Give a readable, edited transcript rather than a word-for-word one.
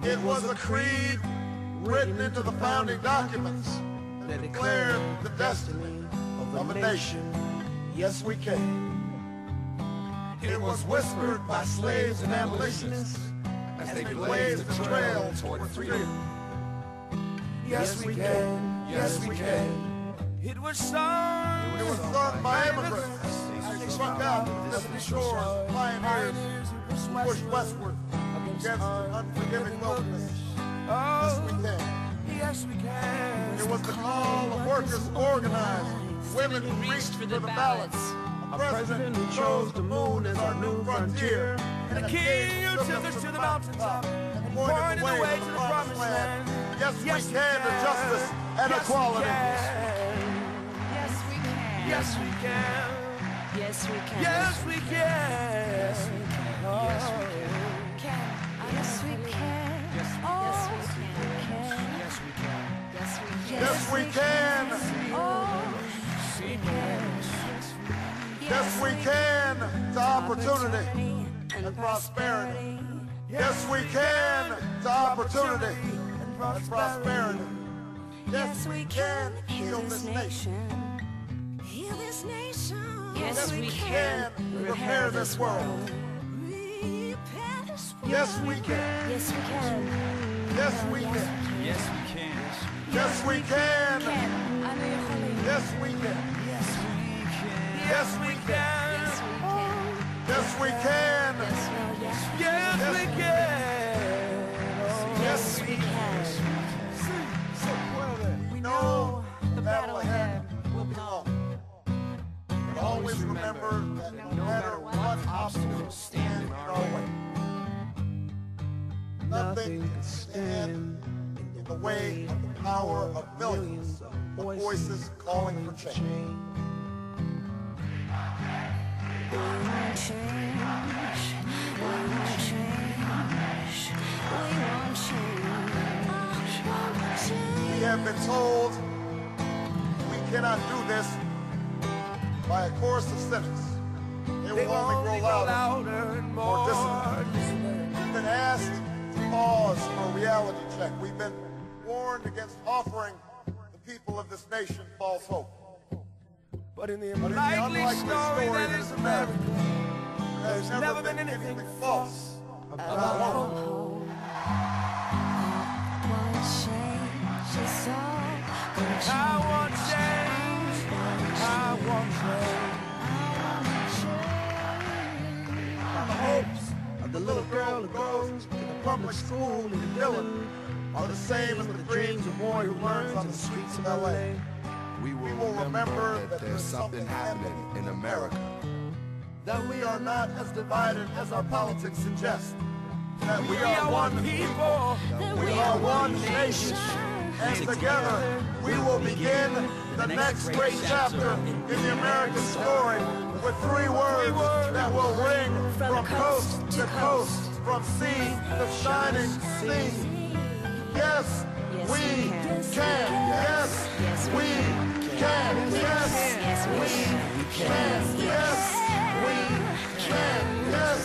It was a creed written into the founding documents that declared the destiny of a nation. Yes, we can. It was whispered by slaves and abolitionists as they blazed the trail toward freedom. Yes, we can. Yes, we can. It was sung. It was sung by immigrants as they struck out to the distant shores, pioneers who pushed westward against an unforgiving wilderness. Yes, we can. Yes, we can. It was the call of workers organized, women who reached for the ballots, a president who chose the moon as our new frontier, And a king who took us to the mountaintop and pointed the way to the promised land. Yes, we can to justice and equality. Yes, we can. Yes, we can. Yes, we can. Yes, we can. Yes, we can. Yes, we can. Yes, Yes, we can. yes, we can. Yes, we can. Yes, we can. Oh, Yes, we can to opportunity and prosperity. Yes, we can to opportunity and prosperity. Yes, we can heal this nation. Heal this nation. Yes, we can repair this world. Repair this world. Yes, we can. Yes, we can. Yes, we can. Yes, we can. Yes, we can. I know you're holy. Yes, we can. Yes, we can. Yes, we can. Yes, we can. Yes, we can. Yes, we can. We know the battle ahead will be long. But always remember that no matter what obstacles stand in our way, nothing can stand in the way of the power of millions of voices calling for change. We won't change. We won't change. We won't change. We have been told we cannot do this by a chorus of cynics. They will only grow louder and more disciplined. We've been asked to pause for a reality check. We've been warned against offering the people of this nation false hope. But in the unlikely unlikely story that is America, There's never been anything false about hope. I want change. I want change. The hopes of the little girl who goes to the public school in Dillon are the same as the dreams of boy who learns on the streets of L.A. We will remember that there's something happening in America. That we are not as divided as our politics suggest. That we are one people. We are one nation. And together we will begin the next great chapter in the American story with 3 words that will ring from coast to coast, from sea to shining sea. Yes, we can. Yes, we can. Yes, we can. Yes, we can. Yes.